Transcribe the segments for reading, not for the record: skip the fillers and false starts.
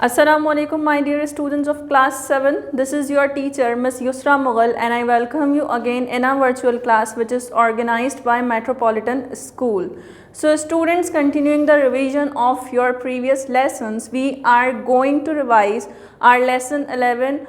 Assalamu alaikum, my dear students of class 7. This is your teacher Miss Yusra Mughal, and I welcome you again in our virtual class which is organized by Metropolitan School. So students, continuing the revision of your previous lessons, we are going to revise our lesson 11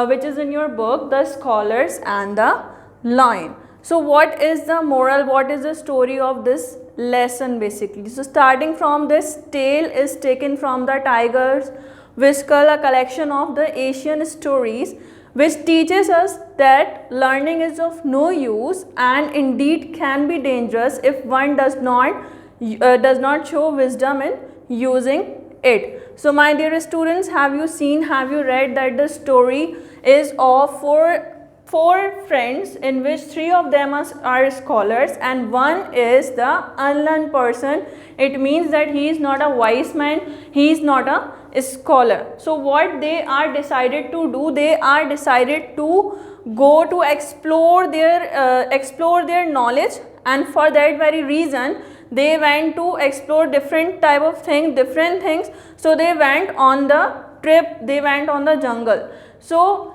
which is in your book, The Scholars and the Lion. So what is the moral, what is the story of this lesson basically? So starting from this, tale is taken from the Tiger's Whisker, a collection of the Asian stories which teaches us that learning is of no use and indeed can be dangerous if one does not show wisdom in using it. So my dear students, have you read that the story is of four friends in which three of them are scholars and one is the unlearned person. It means that he is not a wise man, he is not a scholar. So what they are decided to do, they are decided to go to explore their knowledge, and for that very reason they went to explore different things. So they went on the trip, they went on the jungle. So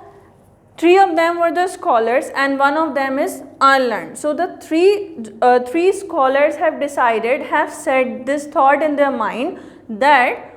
three of them were the scholars and one of them is unlearned. So the three scholars have said this thought in their mind that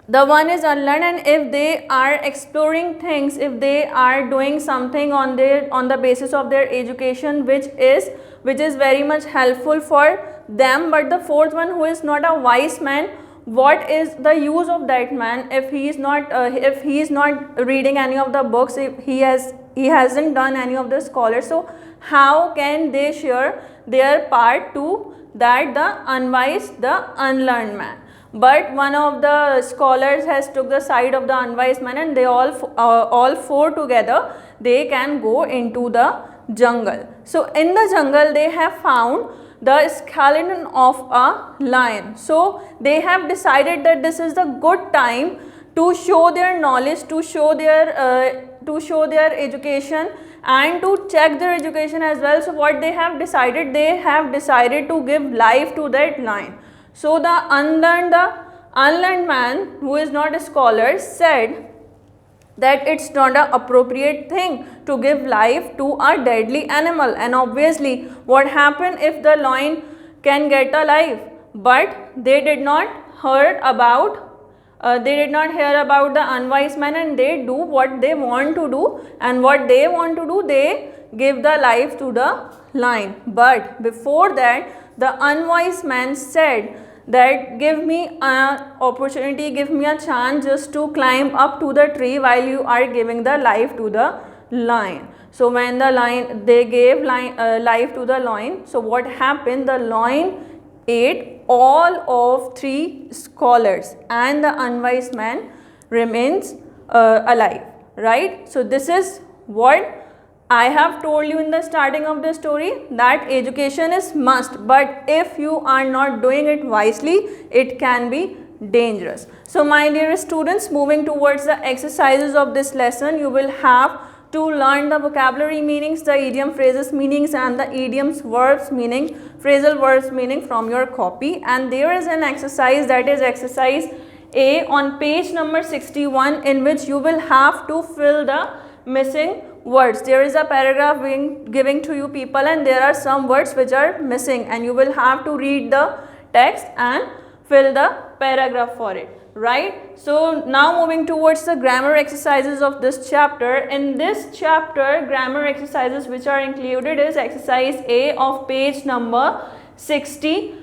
the one is unlearned, and if they are exploring things, if they are doing something on the basis of their education which is very much helpful for them, but the fourth one who is not a wise man, what is the use of that man if he is not reading any of the books, if he hasn't done any of the scholars? So how can they share their part to that the unwise, the unlearned man? But one of the scholars has took the side of the unwise man, and they all four together they can go into the jungle. So in the jungle they have found the skeleton of a lion. So they have decided that this is the good time to show their knowledge, to show their education and to check their education as well. So what they have decided to give life to that lion. So the unlearned man who is not a scholar said that it's not an appropriate thing to give life to a deadly animal, and obviously what happened if the lion can get alive? But they did not hear about the unwise man, and they do what they want to do, and what they want to do, they give the life to the lion. But before that, the unwise man said that give me an opportunity, give me a chance just to climb up to the tree while you are giving the life to the lion. So when they gave life to the lion, so what happened? The lion ate all of three scholars and the unwise man remains alive, right? So this is what I have told you in the starting of the story, that education is must, but if you are not doing it wisely, it can be dangerous. So my dear students, moving towards the exercises of this lesson, you will have to learn the vocabulary meanings, the idiom phrases meanings and the idioms verbs meaning, phrasal verbs meaning from your copy. And there is an exercise, that is exercise A on page number 61, in which you will have to fill the missing words. There is a paragraph giving to you people, and there are some words which are missing, and you will have to read the text and fill the paragraph for it, right? So now moving towards the grammar exercises of this chapter. In this chapter, grammar exercises which are included is exercise A of page number 62.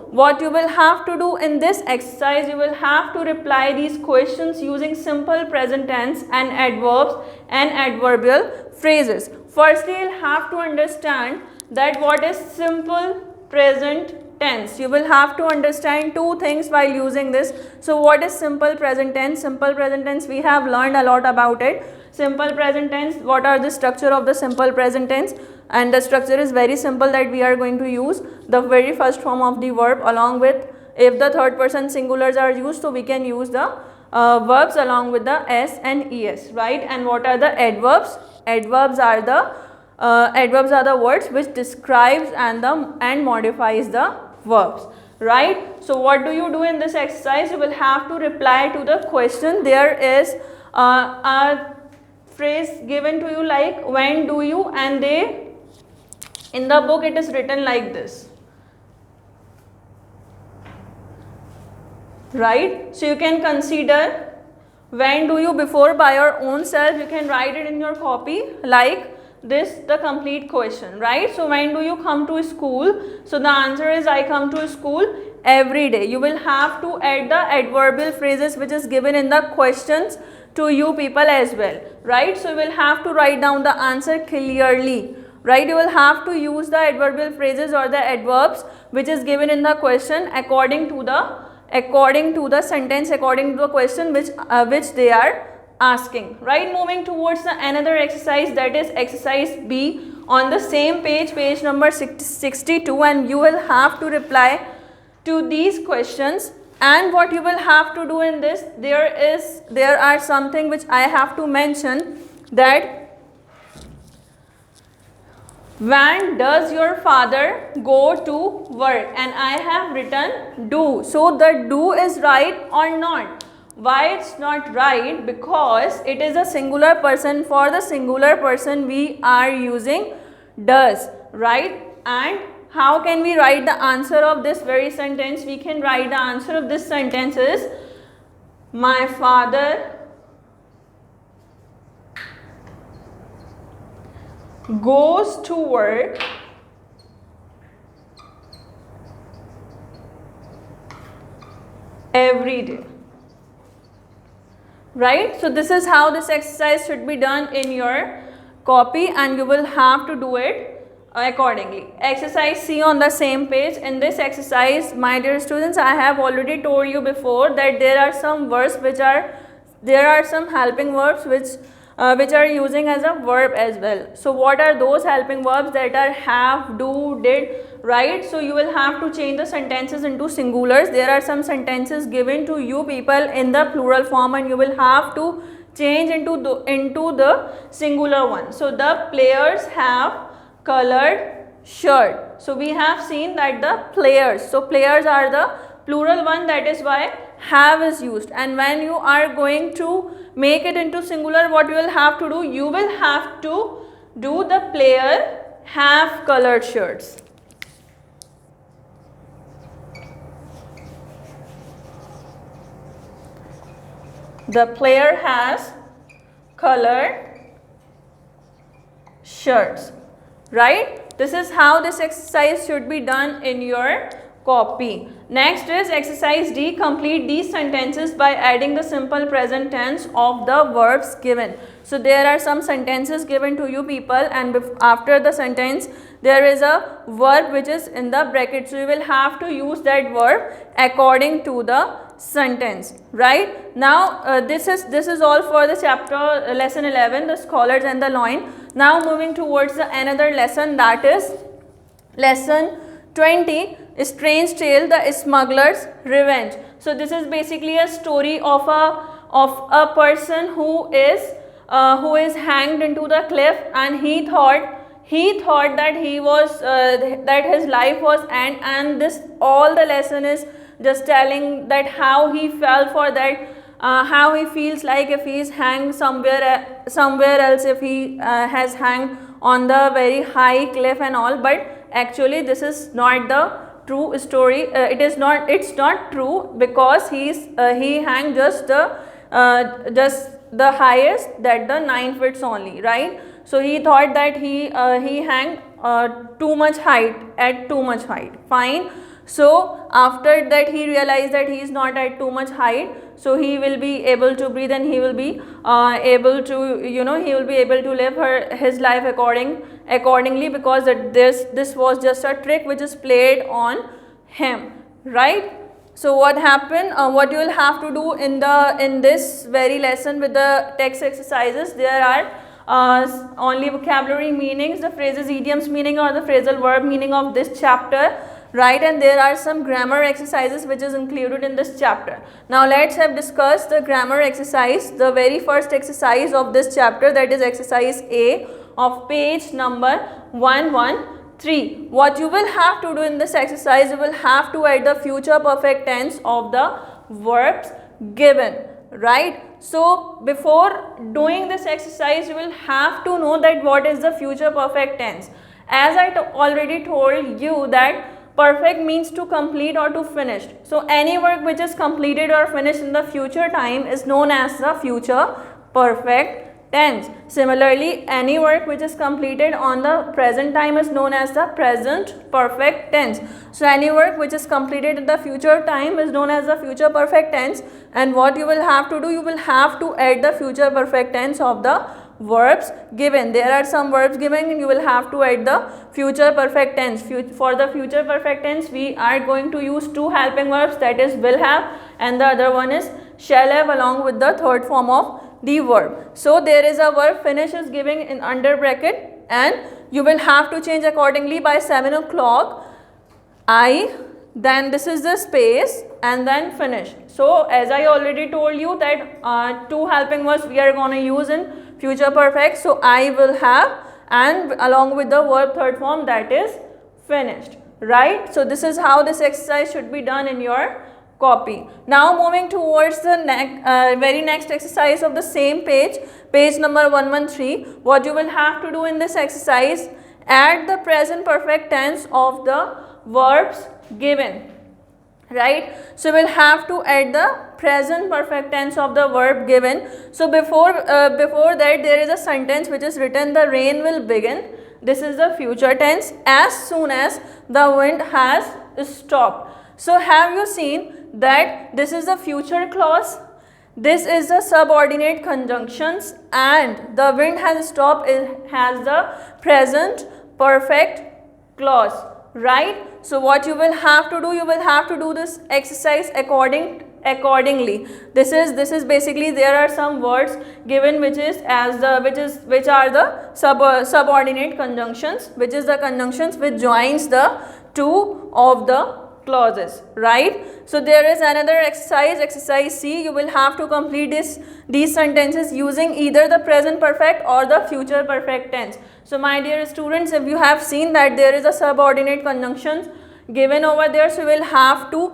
What you will have to do in this exercise, you will have to reply these questions using simple present tense and adverbs and adverbial phrases. Firstly, you will have to understand that what is simple present tense. You will have to understand two things while using this. So what is simple present tense? Simple present tense, we have learned a lot about it. Simple present tense, what are the structure of the simple present tense? And the structure is very simple, that we are going to use the very first form of the verb along with, if the third person singulars are used, so we can use the verbs along with the s and es, right? And what are the adverbs? Adverbs are the words which describes and modifies the verbs. right? So what do you do in this exercise? You will have to reply to the question. There is a phrase given to you like when do you, and they, in the book it is written like this, right? So you can consider when do you before by your own self. You can write it in your copy like this, the complete question, right? So when do you come to school? So the answer is I come to school every day. You will have to add the adverbial phrases which is given in the questions to you people as well, right? So you will have to write down the answer clearly, right? You will have to use the adverbial phrases or the adverbs which is given in the question according to the sentence, according to the question which they are asking, right? Moving towards the another exercise, that is exercise B on the same page, page number 62, and you will have to reply to these questions. And what you will have to do in this, there are something which I have to mention, that when does your father go to work, and I have written do. So the do is right or not? Why it's not right? Because it is a singular person. For the singular person we are using does, right? And how can we write the answer of this very sentence? We can write the answer of this sentence is my father goes to work every day, right? So this is how this exercise should be done in your copy, and you will have to do it accordingly. Exercise C on the same page. In this exercise, my dear students, I have already told you before that there are some verbs there are some helping verbs which are using as a verb as well. So what are those helping verbs? That are have, do, did, right? So you will have to change the sentences into singulars. There are some sentences given to you people in the plural form, and you will have to change into the singular one. So the players have colored shirt. So we have seen that the players, so players are the plural one, that is why have is used. And when you are going to make it into singular, what you will have to do? You will have to do the player have colored shirts. The player has colored shirts, right? This is how this exercise should be done in your copy. Next is exercise D. Complete these sentences by adding the simple present tense of the verbs given. So there are some sentences given to you people, and after the sentence there is a verb which is in the bracket. So you will have to use that verb according to the sentence, right? Now this is all for the chapter lesson 11, the scholars and the loin. Now moving towards the another lesson, that is lesson 20, Strange Tale, the Smuggler's Revenge. So this is basically a story of a person who is hanged into the cliff, and he thought that he was that his life was end, and this all the lesson is just telling that how he fell for that, how he feels like if he is hanged somewhere else, if he has hanged on the very high cliff and all. But actually this is not the true story. It's not true, because he hanged just the highest, that the 9 feet only, right? So he thought that he hanged too much height, fine. So after that he realized that he is not at too much height, so he will be able to breathe, and he will be able to, he will be able to live his life accordingly, because this was just a trick which is played on him, right? So what happened, what you will have to do in this very lesson with the text exercises, there are only vocabulary meanings, the phrases, idioms meaning, or the phrasal verb meaning of this chapter, right? And there are some grammar exercises which is included in this chapter. Now let's have discussed the grammar exercise, the very first exercise of this chapter, that is exercise A of page number 113. 3. What you will have to do in this exercise, you will have to add the future perfect tense of the verbs given, right? So before doing this exercise, you will have to know that what is the future perfect tense. As I already told you that perfect means to complete or to finish. So any work which is completed or finished in the future time is known as the future perfect tense. Similarly, any work which is completed on the present time is known as the present perfect tense. So any work which is completed in the future time is known as the future perfect tense, and what you will have to do, you will have to add the future perfect tense of the verbs given. There are some verbs given and you will have to add the future perfect tense. For the future perfect tense, we are going to use two helping verbs, that is will have and the other one is shall have, along with the third form of the verb. So there is a verb finish is given in under bracket and you will have to change accordingly by 7 o'clock. Then this is the space and then finish. So as I already told you that two helping verbs we are going to use in future perfect. So I will have and along with the verb third form, that is finished, right? So this is how this exercise should be done in your copy. Now moving towards the very next exercise of the same page, page number 113. What you will have to do in this exercise, add the present perfect tense of the verbs given, right? So you will have to add the present perfect tense of the verb given. So before that there is a sentence which is written, the rain will begin. This is the future tense, as soon as the wind has stopped. So have you seen that this is the future clause, this is the subordinate conjunctions, and the wind has stopped, it has the present perfect clause, right? So what you will have to do, you will have to do this exercise accordingly. This is basically, there are some words given which are the subordinate conjunctions, which is the conjunctions which joins the two of the clauses, right? So there is another exercise C. You will have to complete these sentences using either the present perfect or the future perfect tense. So my dear students, if you have seen that there is a subordinate conjunctions given over there, so you will have to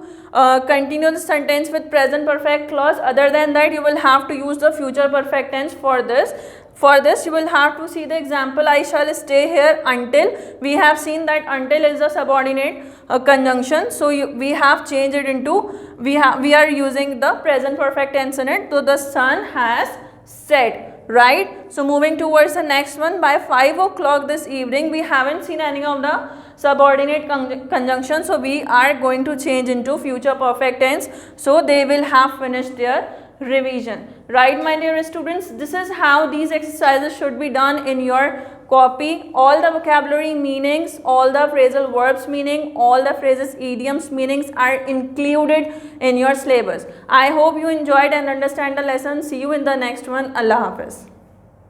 continue the sentence with present perfect clause. Other than that, you will have to use the future perfect tense for this. For this, you will have to see the example, I shall stay here until. We have seen that until is a subordinate conjunction. So we have changed it into, we are using the present perfect tense in it. So the sun has set, right? So moving towards the next one, by 5 o'clock this evening, we haven't seen any of the subordinate conjunction. So we are going to change into future perfect tense. So they will have finished their revision, right my dear students? This is how these exercises should be done in your copy. All the vocabulary meanings, all the phrasal verbs meaning, all the phrases idioms meanings are included in your syllabus. I hope you enjoyed and understand the lesson. See you in the next one. Allah Hafiz.